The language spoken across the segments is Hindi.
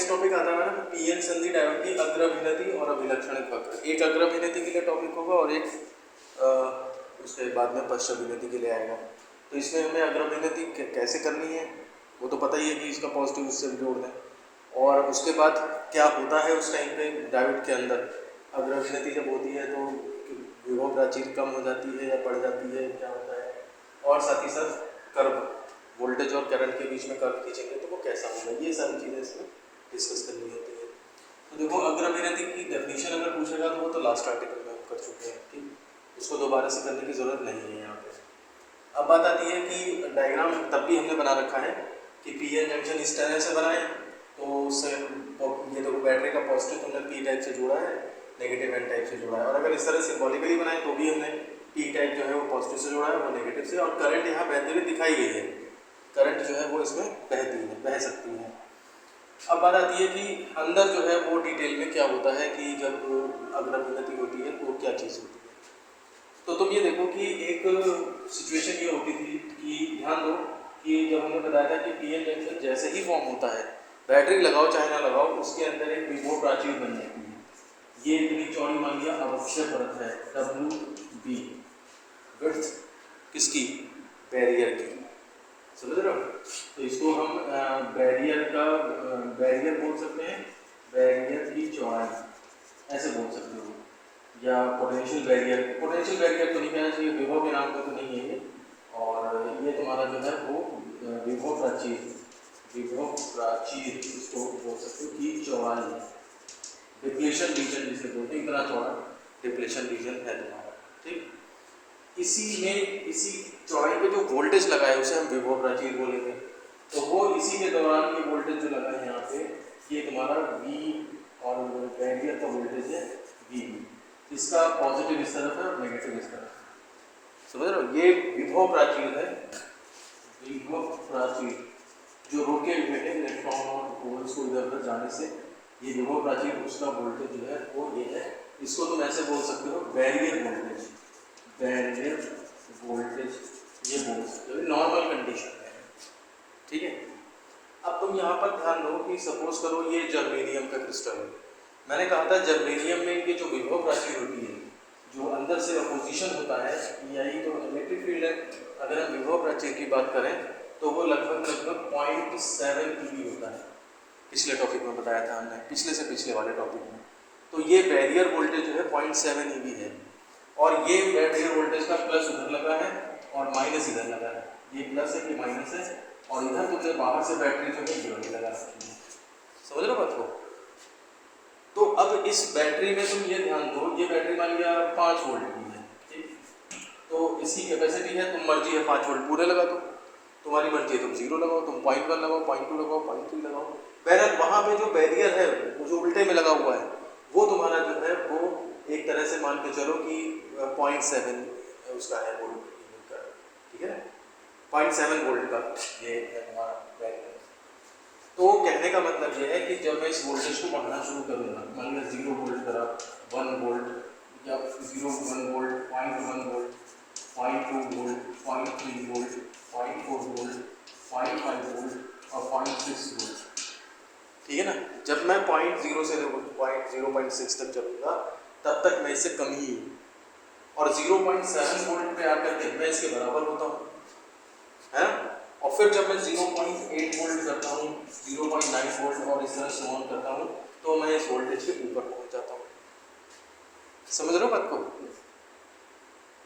नेक्स्ट टॉपिक आता है ना पीएन संधि डायोड की अग्रभिनति और अभिलक्षणिक वक्र। एक अग्रभिनति के लिए टॉपिक होगा और एक उसके बाद में पश्चाभिनति के लिए आएगा। तो इसमें हमें अग्रभिनति कैसे करनी है वो तो पता ही है कि इसका पॉजिटिव उससे जोड़ दें, और उसके बाद क्या होता है उस टाइम पे डायोड के अंदर अग्रभिनति जब होती है तो विभव प्राचीर कम हो जाती है या बढ़ जाती है, क्या होता है, और साथ ही साथ कर्व वोल्टेज और करंट के बीच में कर्व खींचेंगे तो वो कैसा होगा, ये सारी चीज़ें इसमें डिस्कस करनी होती है। तो देखो अग्रभिनति की डेफिनेशन अगर पूछेगा तो वो तो लास्ट आर्टिकल में हम कर चुके हैं, ठीक, उसको दोबारा से करने की ज़रूरत नहीं है यहाँ पे। अब बात आती है कि डायग्राम तब भी हमने बना रखा है कि पी एन जंक्शन इस तरह से बनाए तो उससे ये देखो बैटरी का पॉजिटिव तुमने पी टाइप से जोड़ा है, नेगेटिव एन टाइप से जोड़ा है, और अगर इस तरह सिंबॉलिकली बनाए तो भी हमने पी टाइप जो है वो पॉजिटिव से जोड़ा है, वो नेगेटिव से, और करंट यहाँ बहती हुई दिखाई गई है, करंट जो है वो इसमें बहती है, बह सकती है। अब बात आती है कि अंदर जो है वो डिटेल में क्या होता है कि जब अग्रभिनति होती है तो क्या चीज़ होती है। तो तुम ये देखो कि एक सिचुएशन ये होती थी कि ध्यान दो कि जब हमने बताया था कि पीएन जंक्शन जैसे ही फॉर्म होता है, बैटरी लगाओ चाहे ना लगाओ, उसके अंदर एक विभव प्राचीर बन जाती है। ये इतनी चौड़ी मान लिया आवश्यक परत है WB, विड्थ किसकी, बैरियर की, समझ रहे हो। तो इसको हम बैरियर बोल सकते हैं, बैरियर की चौड़ाई ऐसे बोल सकते हो, या पोटेंशियल बैरियर तो नहीं कहना चाहिए, विभव के नाम पर तो नहीं है ये, और ये तुम्हारा जो है वो विभव प्राचीर इसको बोल सकते हो कि चौड़ाई, डिप्लेशन रीजन जिसे बोलते हैं, इतना चौड़ा डिप्लेशन रीजन है तुम्हारा, ठीक। इसी चौड़ाई पे जो वोल्टेज लगा है उसे हम विभव प्राचीर बोलेंगे। तो वो इसी के दौरान ये वोल्टेज जो लगा है यहाँ पे, ये तुम्हारा V और बैरियर का वोल्टेज है VB, इसका पॉजिटिव इस तरफ है और नेगेटिव इस तरफ है, समझ रहे हो। ये विभव प्राचीर है, विभव प्राचीर जो रोके हुए हैं इलेक्ट्रॉन और होल्स को इधर उधर जाने से, ये विभव प्राचीर उसका वोल्टेज जो है वो ये है। इसको तुम ऐसे बोल सकते हो बैरियर वोल्टेज, बैरियर वोल्टेज ये बोल सकते हो, नॉर्मल कंडीशन है, ठीक है। अब तुम यहाँ पर ध्यान दो कि सपोज करो ये जर्मेनियम का क्रिस्टल है, मैंने कहा था जर्मेनियम में ये जो विभव प्राचीर होती है, जो अंदर से अपोजिशन होता है, यही तो इलेक्ट्रिक फील्ड है। अगर हम विभव प्राचीर की बात करें तो वो लगभग 0.7 EV होता है, पिछले टॉपिक में बताया था हमने, पिछले से पिछले वाले टॉपिक में। तो ये बैरियर वोल्टेज जो है 0.7 EV है, और ये बैरियर वोल्टेज का प्लस उधर लगा है और माइनस इधर लगा है, ये प्लस है ये माइनस है, और इधर तुमने बाहर से बैटरी जो है ये लगा सकती है, समझ लो बात को। तो अब इस बैटरी में तुम ये ध्यान दो, ये बैटरी मान लिया 5 वोल्ट की है, ठीक, तो इसकी कैपेसिटी है, तुम मर्जी है 5 वोल्ट पूरे लगा दो, तुम्हारी मर्जी है तुम 0 लगाओ, तुम 0.1 लगाओ, 0.2 लगाओ, 0.3 लगाओ, बहरहाल वहाँ पे जो बैरियर है वो जो उल्टे में लगा हुआ है वो तुम्हारा जो है वो एक तरह से मान के चलो कि 0.7 उसका है वोल्ट का, ठीक है, 0.7 वोल्ट का ये है तुम्हारा बैरियर। तो कहने का मतलब ये है कि जब मैं इस वोल्टेज को बढ़ाना शुरू करूँगा, मान लिया 0 वोल्ट करा, 1 वोल्ट या 0.1 volt, 0.1 volt, 0.2 volt, 0.3 volt, 0.4 volt, 0.5 volt और 0.6 वोल्ट, ठीक है ना। जब मैं 0.0 से 0.6 तक चलूँगा तब तक मैं इससे कम ही हूँ, और 0.7 वोल्ट पे आकर के मैं इसके बराबर होता हूँ, है ना। और फिर जब मैं 0.8 वोल्ट करता हूँ, 0.9 वोल्ट और इस तरह से ऑन करता हूँ तो मैं इस वोल्टेज के ऊपर पहुँच जाता हूँ, समझ रहे हो बात को।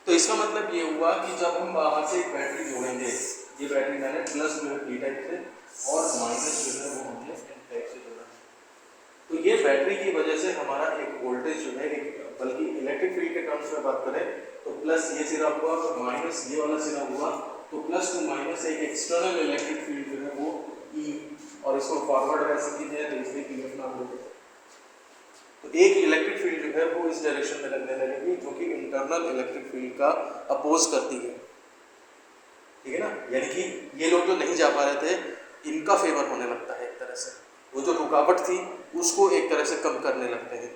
तो इसका मतलब ये हुआ कि जब हम बाहर से एक बैटरी जोड़ेंगे, ये बैटरी मैंने प्लस जो है पी टाइप से और माइनस जो है वो हमने एन टाइप से जोड़ा, तो ये बैटरी की वजह से हमारा एक वोल्टेज जो है, एक बल्कि इलेक्ट्रिक फील्ड के टर्म्स में बात करें तो प्लस ये सिरा हुआ और माइनस ये वाला सिरा हुआ, तो प्लस टू माइनस एक एक्सटर्नल इलेक्ट्रिक फील्ड जो है वो E, और इसको फॉरवर्ड वैसे कीजिए तो इसलिए PF नाम देते हैं। तो एक इलेक्ट्रिक फील्ड जो है वो इस डायरेक्शन में लगने लगेगी जो कि इंटरनल इलेक्ट्रिक फील्ड का अपोज करती है, ठीक है ना। यानी कि ये लोग जो नहीं जा पा रहे थे इनका फेवर होने लगता है, एक तरह से वो जो रुकावट थी उसको एक तरह से कम करने लगते हैं।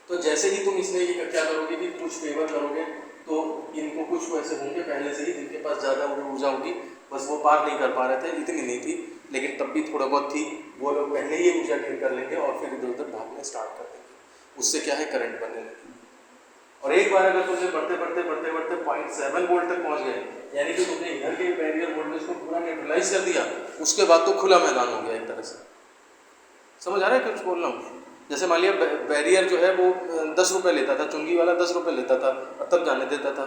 तो जैसे ही तुम इसमें ये क्या करोगे कि कुछ फेवर करोगे तो इनको कुछ वैसे होंगे पहले से ही जिनके पास ज़्यादा ऊर्जा होगी, बस वो पार नहीं कर पा रहे थे, इतनी नहीं थी, लेकिन तब भी थोड़ा बहुत थी, वो लोग पहले ही ऊर्जा गेन कर लेंगे और फिर इधर उधर भागना स्टार्ट कर देंगे, उससे क्या है करंट बनने लगेगी। और एक बार अगर तुमने बढ़ते बढ़ते बढ़ते बढ़ते 0.7 वोल्ट तक पहुंच गए, यानी कि तुमने इधर के बैरियर वोल्टेज को पूरा न्यूट्रलाइज कर दिया, उसके बाद तो खुला मैदान हो गया एक तरह से। समझ आ रहा है कुछ बोल रहा हूँ? जैसे मान लिया बैरियर जो है वो 10 रुपये लेता था, चुंगी वाला 10 रुपये लेता था और तब जाने देता था,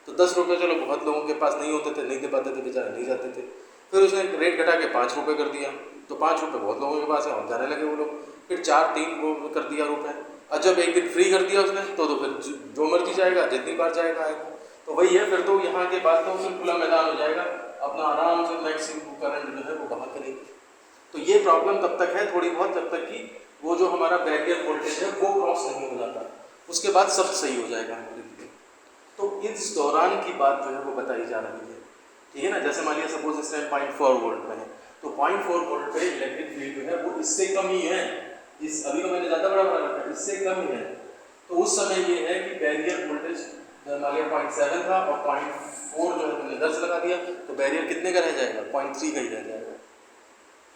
तो 10 रुपये चलो बहुत लोगों के पास नहीं होते थे, नहीं दे पाते थे, बेचारे नहीं जाते थे। फिर उसने रेट घटा के 5 रुपये कर दिया, तो 5 रुपये बहुत लोगों के पास है और जाने लगे वो लोग। फिर 4-3 वो कर दिया रुपये, और जब एक दिन फ्री कर दिया उसने तो फिर जो मर्जी जाएगा, जितनी बार जाएगा आएगा। तो वही है, फिर तो यहाँ के बाद तो फिर खुला मैदान हो जाएगा, अपना आराम से मैक्सिमम करंट जो है वो बाहर करेगी। तो ये प्रॉब्लम तब तक है थोड़ी बहुत, जब तक कि वो जो हमारा बैरियर वोल्टेज है वो क्रॉस नहीं हो जाता, उसके बाद सब सही हो जाएगा हमारे लिए। तो इस दौरान की बात जो है वो बताई जा रही है, ठीक है ना। जैसे मान लिया सपोज इस टाइम 0.4 वोल्ट में है, तो 0.4 वोल्ट पे इलेक्ट्रिक फील्ड जो है वो इससे कम ही है, इस अभी तो मैंने ज़्यादा बड़ा बना रखा है, इससे कम ही है। तो उस समय ये है कि बैरियर वोल्टेज मान लिया 0.7 था और 0.4 जो है तुमने इधर से लगा दिया, तो बैरियर कितने का रह जाएगा? 0.3 का ही रह जाएगा,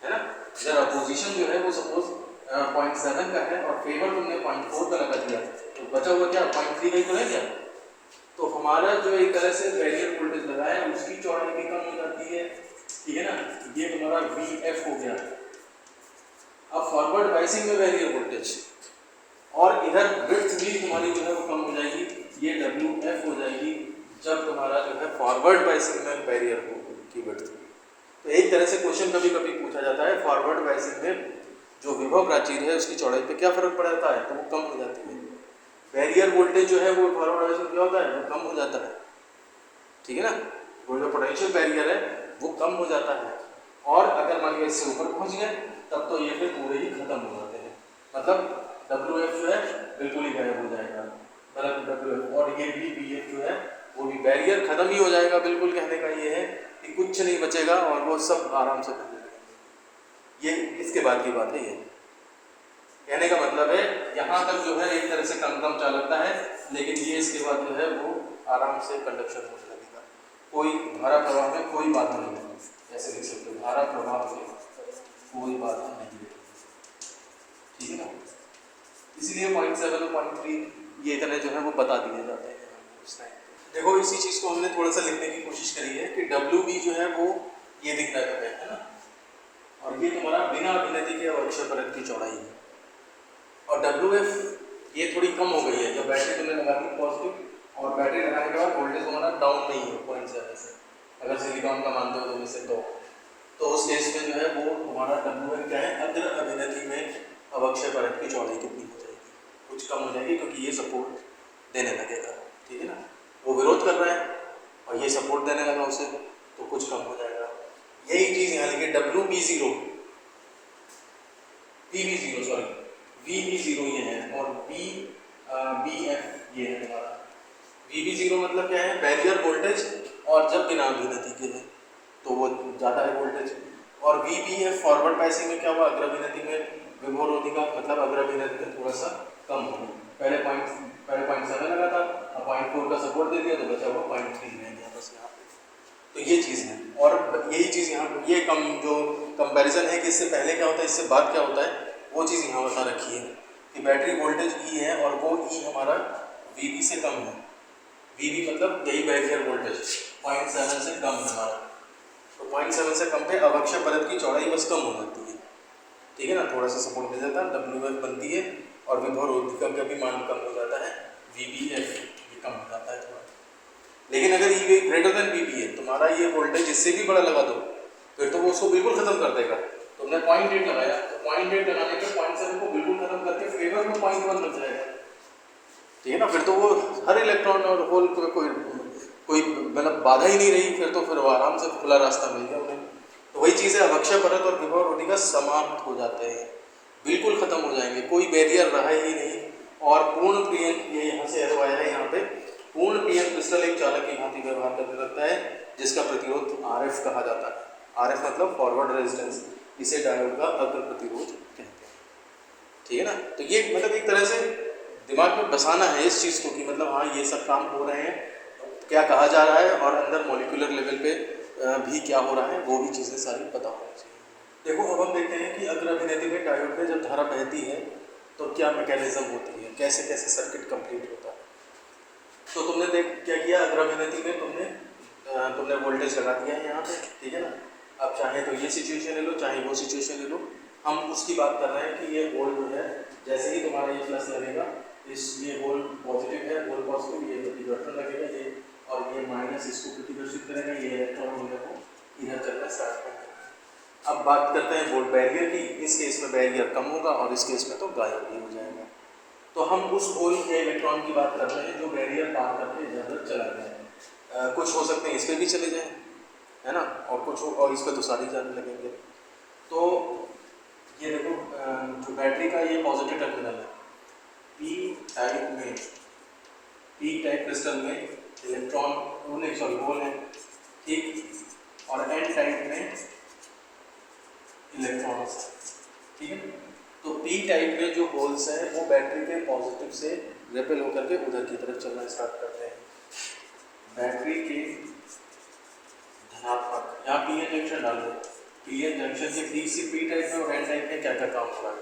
है ना। जब अपोजिशन जो है वो सपोज 0.7 का है और फेवर तुमने 0.4 का लगा दिया, तो बचा हुआ क्या? 0.3 का ही तो रह गया। तो हमारा जो एक तरह से बैरियर वोल्टेज लगा है उसकी चौड़ाई भी कम हो जाती है, ठीक है ना। ये तुम्हारा VF हो गया। अब फॉरवर्ड बाइसिंग में बैरियर वोल्टेज और इधर विड्थ भी तुम्हारी जो है वो कम हो जाएगी, ये WF हो जाएगी जब तुम्हारा जो है फॉरवर्ड बाइसिंग में बैरियर की विड्थ। तो एक तरह से क्वेश्चन कभी कभी पूछा जाता है फॉरवर्ड बाइसिंग में जो विभव प्राचीर है उसकी चौड़ाई पे क्या फर्क पड़ जाता है, तो वो कम हो जाती है। बैरियर वोल्टेज जो है वो फॉरवर्ड बाइसिंग क्या होता है, वो कम हो जाता है, ठीक है ना। वो जो पोटेंशियल बैरियर है वो कम हो जाता है, और अगर मान लिया इससे ऊपर पहुंच गए तब तो ये फिर पूरे ही खत्म हो जाते हैं, मतलब WF जो है बिल्कुल ही गायब हो जाएगा, मतलब WF। और ये भी BF जो है वो भी बैरियर खत्म ही हो जाएगा बिल्कुल। कहने का ये है कि कुछ नहीं बचेगा और वो सब आराम से करने लगेंगे। ये इसके बाद की बात है। ये कहने का मतलब है यहाँ तक जो है एक तरह से कम चालकता है, लेकिन ये इसके बाद जो है वो आराम से कंडक्शन होने लगेगा, कोई धारा प्रवाह में कोई बाधा नहीं है। ऐसे लिख सकते हो, धारा प्रवाह में कोई बाधा नहीं है, ठीक है ना। इसीलिए 0.7 और 0.3 ये इतने जो है वो बता दिए जाते हैं उस टाइम। देखो इसी चीज़ को हमने थोड़ा सा लिखने की कोशिश करी है कि WB जो है वो ये दिखना है ना, और ये तुम्हारा बिना अभिनति के अवक्षय परत की चौड़ाई है, और WF ये थोड़ी कम हो गई है जब बैटरी तुमने लगा दी पॉजिटिव, और बैटरी लगाने के बाद वोल्टेज तुम्हारा डाउन नहीं है 0.7 से, अगर सिलिकॉन का मानते हो तो वैसे तो उस केस में जो है वो तुम्हारा WF क्या है, अग्र अभिनति में अवक्षय परत की चौड़ाई कितनी हो जाएगी, कुछ कम हो जाएगी, क्योंकि ये सपोर्ट देने लगेगा, ठीक है ना। वो विरोध कर रहा है और ये सपोर्ट देने लगा उसे, तो कुछ कम हो जाएगा। यही चीज़ यहाँ लिखे WB0 PB0 सॉरी VB0 ये है, और BF ये है तुम्हारा। VB0 मतलब क्या है, बैरियर वोल्टेज, और जब बिना अभिनति के है तो वो ज़्यादा है वोल्टेज। और VBF फॉरवर्ड बाइसिंग में क्या हुआ, अग्रभिनति में विभवरोधिका मतलब अग्रभिनति में थोड़ा सा कम हो गया, पहले 0.7 लगा था, अब 0.4 का सपोर्ट दे दिया तो बचा हुआ 0.3 रह गया बस यहाँ पे। तो ये चीज़ है, और यही चीज़ यहाँ ये जो कंपैरिजन है कि इससे पहले क्या होता है इससे बाद क्या होता है, वो चीज़ यहाँ बता रखी है कि बैटरी वोल्टेज E है और वो E हमारा VB से कम है। VB मतलब यही बैरियर वोल्टेज 0.7 से कम है हमारा, तो 0.7 से कम पे अवक्षय परत की चौड़ाई बस कम हो जाती है, ठीक है ना, थोड़ा सा सपोर्ट मिल जाता है, WF बनती है, और विभवरोधिका का भी मान कम हो जाता है, VBF भी कम हो जाता है थोड़ा। लेकिन अगर ये ग्रेटर देन VB है, तुम्हारा ये वोल्टेज इससे भी बड़ा लगा दो, फिर तो वो उसको बिल्कुल खत्म कर देगा। तुमने 0.8 लगाया, तो 0.8 लगाने के 0.7 को बिल्कुल खत्म करके फेवर में 0.1 लग जाएगा, ठीक है ना। फिर तो वो हर इलेक्ट्रॉन और होल को कोई मतलब बाधा ही नहीं रही, फिर वो आराम से खुला रास्ता मिल गया उन्हें। तो वही चीज़ है, अवक्षय परत और विभवरोधिका समाप्त हो जाते हैं, बिल्कुल खत्म हो जाएंगे, कोई बैरियर रहा ही नहीं, और पूर्ण पीएन, ये यहाँ से एरो आया है यहाँ पे, पूर्ण पीएन क्रिस्टल एक चालक की भांति व्यवहार करने लगता है, जिसका प्रतिरोध RF कहा जाता है। RF मतलब फॉरवर्ड रेजिस्टेंस, इसे डायोड का अग्र प्रतिरोध कहते हैं, ठीक है ना। तो ये मतलब एक तरह से दिमाग में बसाना है इस चीज़ को कि मतलब हाँ ये सब काम हो रहे हैं, क्या कहा जा रहा है, और अंदर मॉलिक्यूलर लेवल पे भी क्या हो रहा है, वो भी चीज़ें सारी पता होनी चाहिए। देखो अब हम देखते हैं कि अग्रभिनेत्री में डायोड में जब धारा बहती है तो क्या मैकेनिज्म होती है, कैसे कैसे सर्किट कंप्लीट होता है। तो तुमने देख क्या किया, अग्रभिनेत्री में तुमने वोल्टेज लगा दिया है यहाँ पे, ठीक है ना। अब चाहे तो ये सिचुएशन ले लो, चाहे वो सिचुएशन ले लो, हम उसकी बात कर रहे हैं कि ये होल जो है जैसे ही तुम्हारा ये प्लस लगेगा, ये होल पॉजिटिव है, होल पॉजिटिव, ये प्रतिकर्षण लगेगा, ये और ये माइनस इसको प्रतिकर्षित करेगा, ये इलेक्ट्रॉन होने को इधर चलना स्टार्ट करेगा। अब बात करते हैं वोल्ट बैरियर की। इस केस में बैरियर कम होगा और इस केस में तो गायब भी हो जाएगा। तो हम उस होल के इलेक्ट्रॉन की बात कर रहे हैं जो बैरियर पार करके इधर चला गया है। कुछ हो सकते हैं इस पर भी चले जाएं, है ना, और कुछ और इस पर तो सारे जाने लगेंगे। तो ये देखो जो बैटरी का ये पॉजिटिव टर्मिनल है, पी टाइप क्रिस्टल में इलेक्ट्रॉन होल है, ठीक, और एन टाइप में इलेक्ट्रॉन्स, ठीक है। तो पी टाइप में जो होल्स हैं वो बैटरी के पॉजिटिव से रेपेल होकर के उधर की तरफ चलना स्टार्ट करते हैं। बैटरी के धनात्मक, यहाँ पी एन जंक्शन डाल दो, पी एन जंक्शन के पी टाइप में और एन टाइप में क्या क्या काम हो रहा है।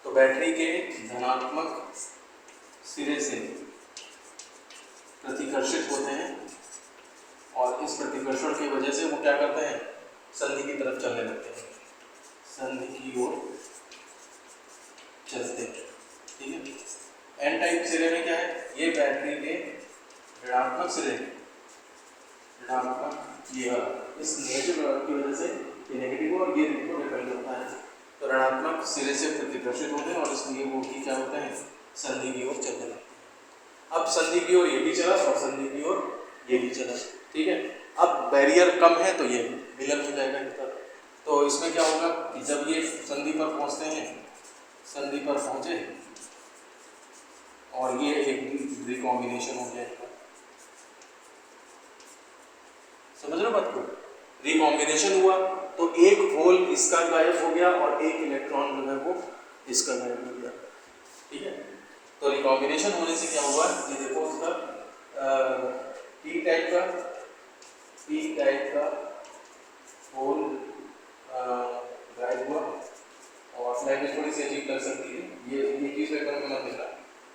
तो बैटरी के धनात्मक सिरे से प्रतिकर्षित होते हैं और इस प्रतिकर्षण की वजह से वो क्या करते हैं, संधि की तरफ चलने लगते हैं, संधि की ओर चलते हैं, ठीक है। एन टाइप सिरे में क्या है, ये बैटरी के ऋणात्मक सिरे, ऋणात्मक ये इस नेगेटिव की वजह से ये नेगेटिव और ये को रिपेल होता है। तो ऋणात्मक सिरे से प्रतिकर्षित होते हैं और इसलिए वो भी क्या होते हैं, संधि की ओर चलने लगते हैं। अब संधि की ओर ये भी चला और संधि की ओर ये भी चला, ठीक है। अब बैरियर कम है तो ये मिलन हो जाएगा इधर। तो इसमें क्या होगा कि जब ये संधि पर पहुंचते हैं, संधि पर पहुंचे और ये एक रिकॉम्बिनेशन हो जाएगा, समझ रहे हो बात को। रिकॉम्बिनेशन हुआ तो एक होल इसका गायब हो गया और एक इलेक्ट्रॉन जो है वो इसका गायब हो गया, ठीक है। तो रिकॉम्बिनेशन होने से क्या हुआ, ये देखो उसका पी टाइप का होल गायब हुआ और लैंग्वेज थोड़ी सी अजीब लग सकती है, ये चीज पेपर में मत लिखना।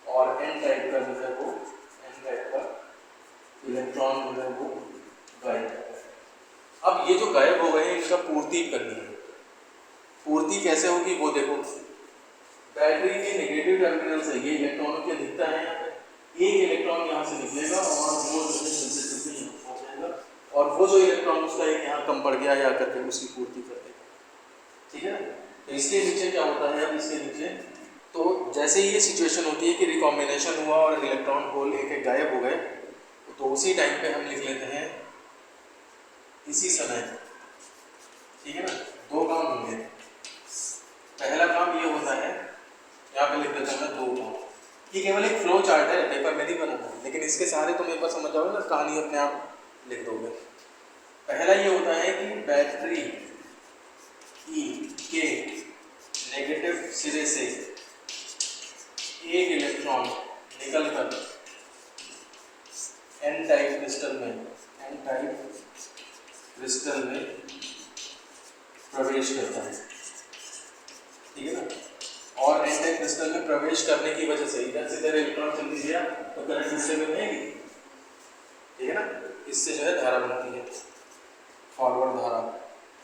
और एन टाइप का जो है वो, एन टाइप का इलेक्ट्रॉन जो है वो गायब है। अब ये जो गायब हो गए हैं इनका पूर्ति करनी है। पूर्ति कैसे होगी वो देखो, बैटरी के नेगेटिव टर्मिनल से ये इलेक्ट्रॉनों की अधिकता है, यहाँ पे एक इलेक्ट्रॉन यहाँ से निकलेगा और वो जो है चलते चलते यहाँ पहुँच जाएगा और वो जो इलेक्ट्रॉन उसका एक यहाँ कम पड़ गया या करके उसकी पूर्ति कर देगा, ठीक है ना। तो इसके नीचे क्या होता है, अब इसके नीचे तो जैसे ही ये सिचुएशन होती है कि रिकॉम्बिनेशन हुआ और इलेक्ट्रॉन होल एक एक गायब हो गए, तो उसी टाइम पे हम लिख लेते हैं इसी समय, ठीक है ना। दो काम होंगे, पहला काम ये होता है, यहाँ पे लिख देता हूँ दो काम। ये केवल एक फ्लो चार्ट है, पेपर में नहीं बना है, लेकिन इसके सहारे तुम एक बार समझ जाओगे ना, कहानी अपने आप लिख दोगे। पहला ये होता है कि बैटरी के नेगेटिव सिरे से एक इलेक्ट्रॉन निकलकर एन टाइप क्रिस्टल में प्रवेश करता है, ठीक है ना। और एन टाइप क्रिस्टल में प्रवेश करने की वजह से इधर से इधर इलेक्ट्रॉन चल दिया तो करंट इससे में बनेगी, ठीक है ना। इससे जो है धारा बनती है, फॉरवर्ड धारा,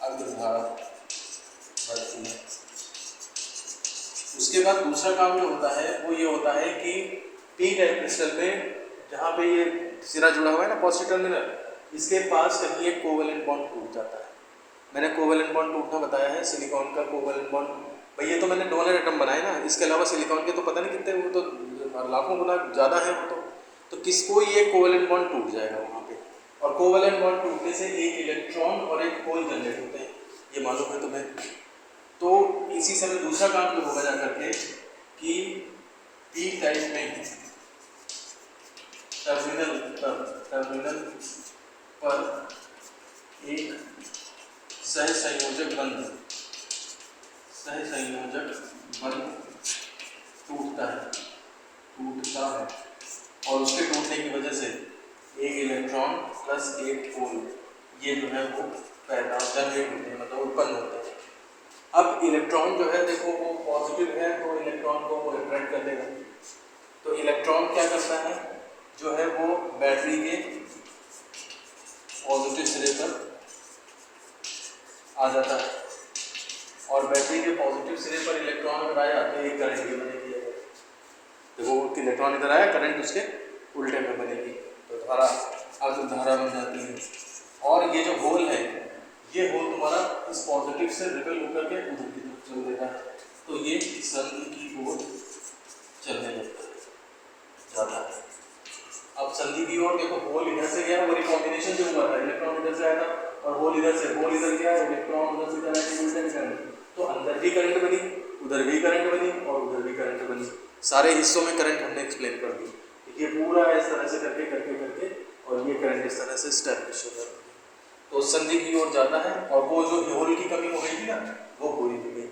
अग्र धारा बढ़ती है। उसके बाद दूसरा काम जो होता है वो ये होता है कि पी टाइप क्रिस्टल में जहाँ पे ये सिरा जुड़ा हुआ है ना पॉजिटिव टर्मिनल, इसके पास कहीं एक कोवेलेंट बॉन्ड टूट जाता है। मैंने कोवेलेंट बॉन्ड टूटना बताया है, सिलिकॉन का कोवेलेंट बॉन्ड, भाई ये तो मैंने डोनर एटम बनाए ना, इसके अलावा सिलिकॉन के तो पता नहीं कितने, वो तो लाखों गुना ज़्यादा है वो तो किसको ये कोवेलेंट बॉन्ड टूट जाएगा वहाँ पे, और कोवेलेंट बॉन्ड टूटने से एक इलेक्ट्रॉन और एक होल जनरेट होते हैं, ये मालूम है तुम्हें। तो इसी समय दूसरा काम जो होगा जा करके कि पी टाइप में टर्मिनल पर एक सहसंयोजक बंध टूटता है और उसके टूटने की वजह से एक इलेक्ट्रॉन प्लस एक होल ये जो है वो पैदा जनरेट होते हैं, मतलब उत्पन्न होते हैं। अब इलेक्ट्रॉन जो है देखो वो पॉजिटिव है तो इलेक्ट्रॉन को वो अट्रैक्ट कर लेगा। तो इलेक्ट्रॉन क्या करता है, जो है वो बैटरी के पॉजिटिव सिरे पर आ जाता है, और बैटरी के पॉजिटिव सिरे पर इलेक्ट्रॉन अगर आया तो एक करंट भी बनेगी। देखो इलेक्ट्रॉन इधर आया, करंट उसके उल्टे में बनेगी, तो धारा अब धारा बन जाती है। और ये जो होल है, ये होल तुम्हारा इस पॉजिटिव से रिपेल होकर के उधर की तरफ चल देगा, तो ये संधि की ओर चलने लगता है, जाता है। अब संधि की ओर देखो, होल इधर से गया, वो रिकॉम्बिनेशन जो हुआ था, इलेक्ट्रॉन इधर से आया था और होल इधर से, होल इधर गया, इलेक्ट्रॉन उधर से जाने की उल्टे करंट, तो अंदर भी करंट बनी, उधर भी करंट बनी और उधर भी करंट बनी। सारे हिस्सों में करंट हमने एक्सप्लेन कर दी। ये पूरा इस तरह से करके करके करके और ये करंट इस तरह से स्टैब्लिश हो जाती है, तो संधि की ओर जाता है। और वो जो होल की कमी हो गई थी ना, वो पूरी हो गई।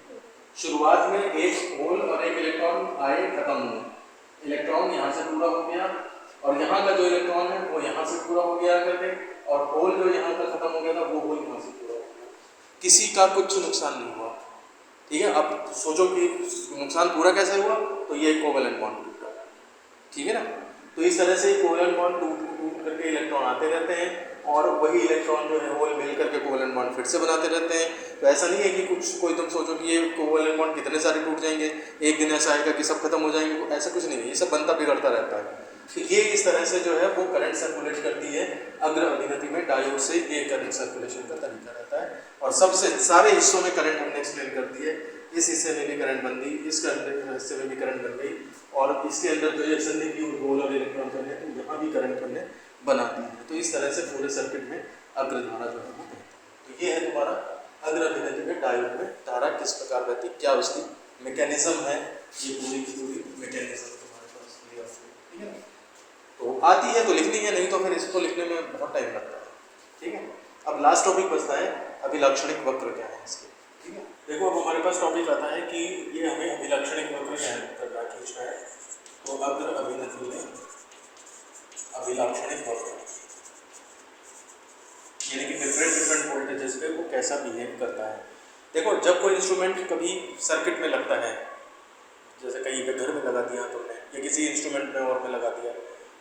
शुरुआत में एक होल और एक इलेक्ट्रॉन आए, खत्म हुए, इलेक्ट्रॉन यहाँ से पूरा हो गया और यहाँ का जो इलेक्ट्रॉन है वो यहाँ से पूरा हो गया करके, और होल जो यहाँ का खत्म हो गया था वो होल यहाँ से पूरा हो गया, किसी का कुछ नुकसान नहीं हुआ। ठीक है, अब सोचो कि नुकसान पूरा कैसे हुआ, तो ये कोवेलेंट बॉन्ड टूटा, ठीक है ना। तो इस तरह से कोवेलेंट बॉन्ड टूट करके इलेक्ट्रॉन आते रहते हैं और वही इलेक्ट्रॉन जो है होल मिल करके कोवेलेंट बॉन्ड फिर से बनाते रहते हैं। तो ऐसा नहीं है कि कुछ कोई तुम सोचो कि ये कोवेलेंट बॉन्ड कितने सारे टूट जाएंगे, एक दिन ऐसा आएगा कि सब खत्म हो जाएंगे, ऐसा कुछ नहीं है, ये सब बनता बिगड़ता रहता है। तो ये इस तरह से जो है वो करंट सर्कुलेट करती है अग्र अभिनति में डायोड से, ये करंट सर्कुलेशन का तरीका रहता है। और सबसे सारे हिस्सों में करंट हमने एक्सप्लेन कर दी है, इस हिस्से में भी करंट बन गई, इस हिस्से में भी करंट बन गई, और इसके अंदर जो ये संधि की होल और इलेक्ट्रॉन बने तो यहाँ भी करंट बनने बनाती है। तो इस तरह से पूरे सर्किट में अग्र धारा जो है वो बहती है। तो ये है तुम्हारा अग्र अभिनति में डायोड में धारा किस प्रकार बहती, क्या उसकी मैकेनिज्म है, ये पूरी की पूरी मैकेनिज्म तुम्हारे पास क्लियर है, ठीक है। तो आती है तो लिखनी है, नहीं तो फिर इसको लिखने में बहुत टाइम लगता है, ठीक है। अब लास्ट टॉपिक बचता है अभिलाक्षणिक वक्र क्या है इसके, ठीक है। देखो अब हमारे पास टॉपिक आता है कि ये हमें अभिलाक्षणिक वक्र क्या करना खींचना है। तो अग्र अभिनति में अभिलाक्षणिक वक्र यानी कि डिफरेंट वोल्टेजेस पे वो कैसा बिहेव करता है। देखो जब कोई इंस्ट्रूमेंट कभी सर्किट में लगता है, जैसे कहीं पे घर में लगा दिया तुमने या किसी इंस्ट्रूमेंट में और में लगा दिया,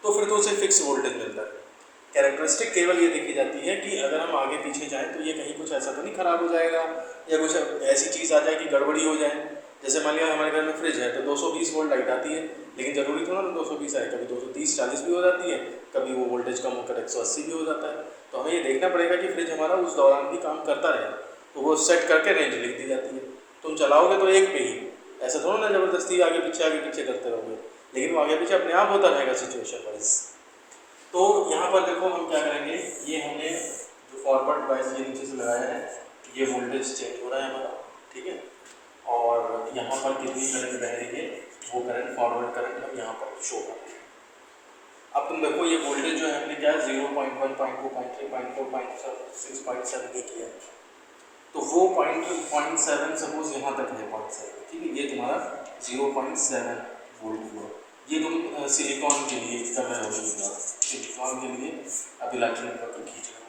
तो फिर तो उसे फिक्स वोल्टेज मिलता है। कैरेक्टरिस्टिक केवल ये देखी जाती है कि अगर हम आगे पीछे जाएं तो ये कहीं कुछ ऐसा तो नहीं खराब हो जाएगा या कुछ ऐसी चीज़ आ जाए कि गड़बड़ी हो जाए। जैसे मान लिया हमारे घर में फ्रिज है तो 220 वोल्ट लाइट आती है, लेकिन ज़रूरी थोड़ा ना 220 आए, कभी 230-40 भी हो जाती है, कभी वो वोल्टेज कम होकर 180 भी हो जाता है। तो हमें ये देखना पड़ेगा कि फ्रिज हमारा उस दौरान भी काम करता रहे, तो वो सेट करके रेंज लिख दी जाती है। तुम चलाओगे तो एक पे ही, ऐसा थोड़ा ना ज़बरदस्ती आगे पीछे करते रहोगे, लेकिन वो आगे पीछे अपने आप होता रहेगा सिचुएशन वाइज। तो यहाँ पर देखो हम क्या करेंगे, ये हमने जो फॉरवर्ड वाइज ये नीचे से लगाया है, ये वोल्टेज चेंज हो रहा है हमारा, ठीक है। और यहाँ पर कितनी करंट बह रही है, वो करंट फॉरवर्ड करंट हम यहाँ पर शो करते हैं। अब तुम देखो ये वोल्टेज जो है हमने क्या 0.1, 0.2, 0.3, 0.4, 0.6, 0.7 ये किया, तो वो 0.7 सपोज यहाँ तक है 0.7, ठीक है। ये तुम्हारा 0.7 वोल्ट हुआ। ये तुम सिलिकॉन के लिए कर रहे हो, सिलिकॉन के लिए अभिलाक्षणिक वक्र खींच रहे हो।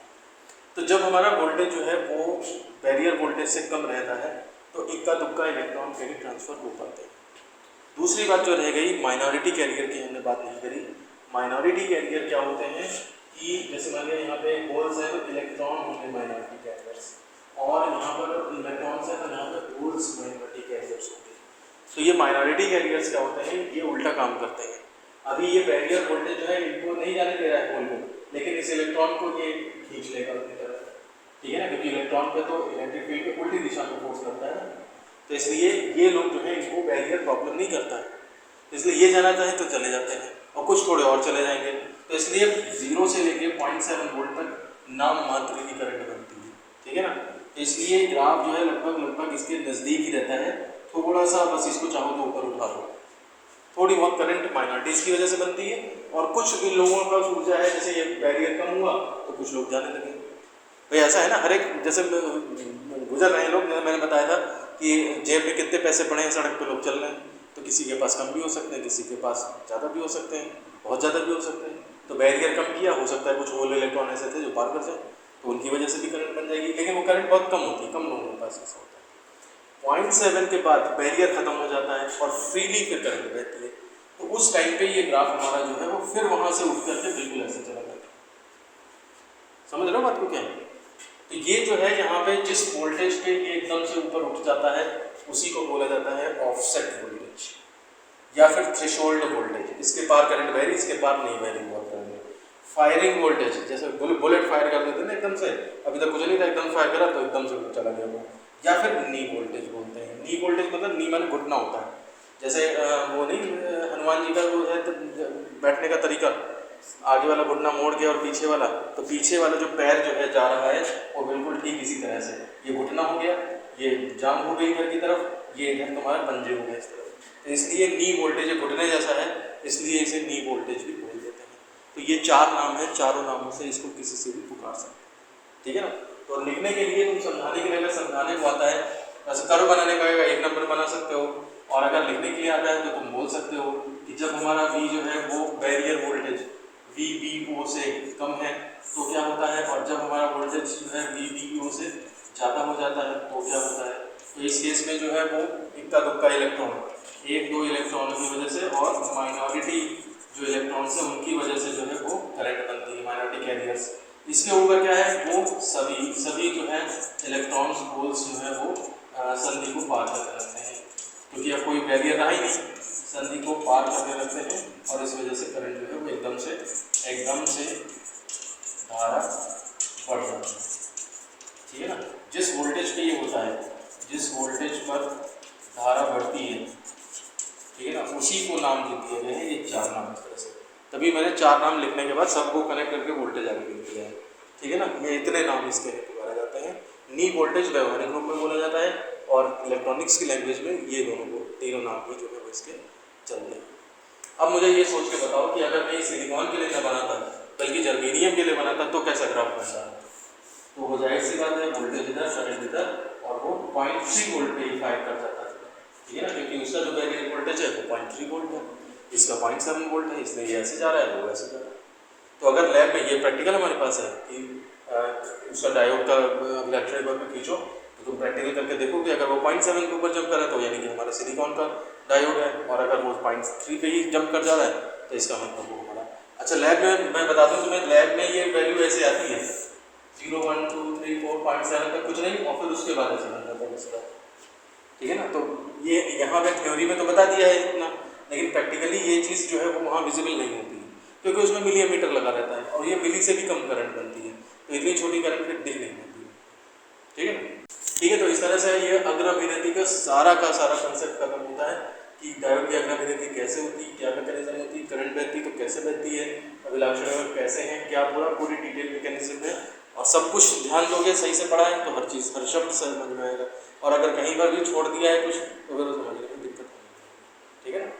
तो जब हमारा वोल्टेज जो है वो बैरियर वोल्टेज से कम रहता है तो इक्का दुक्का इलेक्ट्रॉन कहीं ट्रांसफर हो पाते हैं। दूसरी बात जो रह गई माइनॉरिटी कैरियर की, हमने बात नहीं करी। माइनॉरिटी कैरियर क्या होते हैं कि जैसे मान लिया यहाँ पे होल्स है तो इलेक्ट्रॉन होंगे माइनॉरिटी कैरियर्स, और यहाँ पर इलेक्ट्रॉन्स है तो यहाँ पर होल्स माइनॉरिटी कैरियर्स होंगे। तो ये माइनॉरिटी कैरियर्स क्या होते हैं, ये उल्टा काम करते हैं। अभी ये बैरियर वोल्टेज जो है इनको नहीं जाने दे रहा है होल को, लेकिन इस इलेक्ट्रॉन को ये खींच लेगा अपनी तरफ, ठीक है ना, क्योंकि इलेक्ट्रॉन पे तो इलेक्ट्रिक फील्ड पे उल्टी दिशा में फोर्स करता है ना। तो इसलिए ये लोग जो है इनको बैरियर प्रॉब्लम नहीं करता है, इसलिए ये जाना चाहे तो चले जाते हैं और कुछ थोड़े और चले जाएंगे। तो इसलिए 0 से लेके 0.7 वोल्ट तक नाम मात्र की करंट बनती है, ठीक है ना। तो इसलिए ग्राफ जो है लगभग इसके नज़दीक ही रहता है, थोड़ा सा बस इसको चाहो तो ऊपर उठा दो। थोड़ी बहुत करंट माइनॉरिटीज की वजह से बनती है, और कुछ इन लोगों का ऊर्जा है, जैसे ये बैरियर कम हुआ तो कुछ लोग जाने लगे। भाई ऐसा है ना, हर एक जैसे गुजर रहे हैं लोग, मैंने बताया था कि जेब में कितने पैसे पड़े हैं, सड़क पे लोग चल रहे हैं, तो किसी के पास कम भी हो सकते हैं, किसी के पास ज़्यादा भी हो सकते हैं, बहुत ज़्यादा भी हो सकते हैं। तो बैरियर कम किया, हो सकता है कुछ होल इलेक्ट्रॉन ऐसे थे जो पार कर जाए, तो उनकी वजह से भी करंट बन जाएगी, लेकिन वो करंट बहुत कम होती है, कम लोगों के पास ऐसा होता है। 0.7 के बाद बैरियर खत्म हो जाता है और फ्रीली फिर करंट बहती है। तो उस टाइम पे ये ग्राफ हमारा जो है वो फिर वहां से उठ करके बिल्कुल ऐसे चला जाता है। समझ रहे हो बात को क्या है? तो ये जो है यहाँ पे जिस वोल्टेज पे ये एकदम से ऊपर उठ जाता है उसी को बोला जाता है ऑफसेट वोल्टेज या फिर थ्रेशोल्ड वोल्टेज। इसके पार करंट बह रही, इसके पार नहीं बह रही बहुत करंट। फायरिंग वोल्टेज, जैसे बुलेट फायर कर देते हैं ना एकदम से, अभी तक कुछ नहीं था, एकदम फायर करा तो एकदम से चला गया वो। या फिर नी वोल्टेज बोलते हैं। नी वोल्टेज मतलब नी माने घुटना होता है। जैसे वो नहीं हनुमान जी का वो है तो बैठने का तरीका, आगे वाला घुटना मोड़ के और पीछे वाला, तो पीछे वाला जो पैर जो है जा रहा है वो बिल्कुल ठीक इसी तरह से, ये घुटना हो गया, ये जांघ हो गई इधर की तरफ, ये इधर तुम्हारा पंजे हो गए इस तरफ। तो इसलिए नी वोल्टेज घुटने जैसा है, इसलिए इसे नी वोल्टेज भी बोल देते हैं। तो ये 4 नाम है, चारों नामों से इसको किसी से भी पुकार सकते हैं, ठीक है ना। तो लिखने के लिए तुम समझाने के लिए, अगर समझाने को आता है, वैसे कर्व बनाने का 1 नंबर बना सकते हो, और अगर लिखने के लिए आता है तो तुम बोल सकते हो कि जब हमारा V जो है वो बैरियर वोल्टेज VBO से कम है तो क्या होता है, और जब हमारा वोल्टेज जो है VBO से ज़्यादा हो जाता है तो क्या होता है। तो इस केस में जो है वो इक्का दुक्का इलेक्ट्रॉन, 1-2 इलेक्ट्रॉन की वजह से और माइनॉरिटी जो इलेक्ट्रॉन्स है उनकी वजह से जो है वो करंट बनती है, माइनॉरिटी कैरियर्स। इसके ऊपर क्या है, वो सभी जो है इलेक्ट्रॉन्स होल्स जो है वो संधि को पार करके रखते हैं, क्योंकि अब कोई बैरियर रहा ही नहीं, संधि को पार करके रखते हैं, और इस वजह से करंट जो है वो एकदम से धारा बढ़ जाती है, ठीक है ना। जिस वोल्टेज पे ये होता है, जिस वोल्टेज पर धारा बढ़ती है, ठीक है ना, उसी को नाम दे दिए गए हैं ये 4 नाम इस तरह से। तभी मैंने 4 नाम लिखने के बाद सबको कनेक्ट करके वोल्टेज आगे लिख दिया है, ठीक है ना। ये इतने नाम इसके पुकारे जाते हैं। नी वोल्टेज व्यवहारिक रूप में बोला जाता है, और इलेक्ट्रॉनिक्स की लैंग्वेज में ये दोनों तीनों नाम ही जो है वो इसके चलते हैं। अब मुझे ये सोच के बताओ कि अगर मैं सिलिकॉन के लिए न बनाता बल्कि जर्मेनियम के लिए बनाता तो कैसा ग्राफ बनता है। तो वो जाहिर सी बात है, वोल्टेज इधर करंट इधर, और वो 0.3 वोल्ट पे ही फायर कर जाता है, ठीक है ना, क्योंकि उसका जो बैरियर वोल्टेज है वो 0.3 वोल्ट है, इसका 0.7 वोल्ट है, इसलिए ये ऐसे जा रहा है वो वैसे जा रहा है। तो अगर लैब में ये प्रैक्टिकल हमारे पास है कि उसका डायोड का इलेक्ट्रिक वर्क में खींचो तो तुम प्रैक्टिकल करके देखो कि अगर वो 0.7 के ऊपर जंप कर रहा है तो यानी कि हमारा सिलिकॉन का डायोड है, और अगर वो 0.3 पे ही जंप कर जा रहा है तो इसका मतलब वो हमारा। अच्छा, लैब में मैं बता दूं तुम्हें, लैब में ये वैल्यू ऐसे आती है 0, 1, 2, 3, 4, 0.7 तक कुछ नहीं, और फिर उसके बाद ऐसे बन जाता है दूसरा, ठीक है ना। तो ये यहाँ पे थ्योरी में तो बता दिया है इतना, लेकिन प्रैक्टिकली ये चीज़ जो है वो वहाँ विजिबल नहीं होती है, क्योंकि उसमें मिली एमीटर लगा रहता है, और ये मिली से भी कम करंट बनती है, तो इतनी छोटी करंट फिर दिख नहीं पाती है, ठीक है ना। ठीक है, तो इस तरह से ये अग्रभिनेति का सारा कंसेप्ट खत्म होता है कि डायोड की अग्रभिनेति कैसे होती है, क्या मैकेनिज्म होती है, करंट बहती तो कैसे बहती है, अभिलाक्षण कैसे हैं, क्या पूरी डिटेल मैकेनिज्म है, और सब कुछ ध्यान दोगे, सही से पढ़ा है तो हर चीज़, हर शब्द समझ में आएगा। और अगर कहीं पर भी छोड़ दिया है कुछ तो फिर समझने में दिक्कत होगी, ठीक है ना।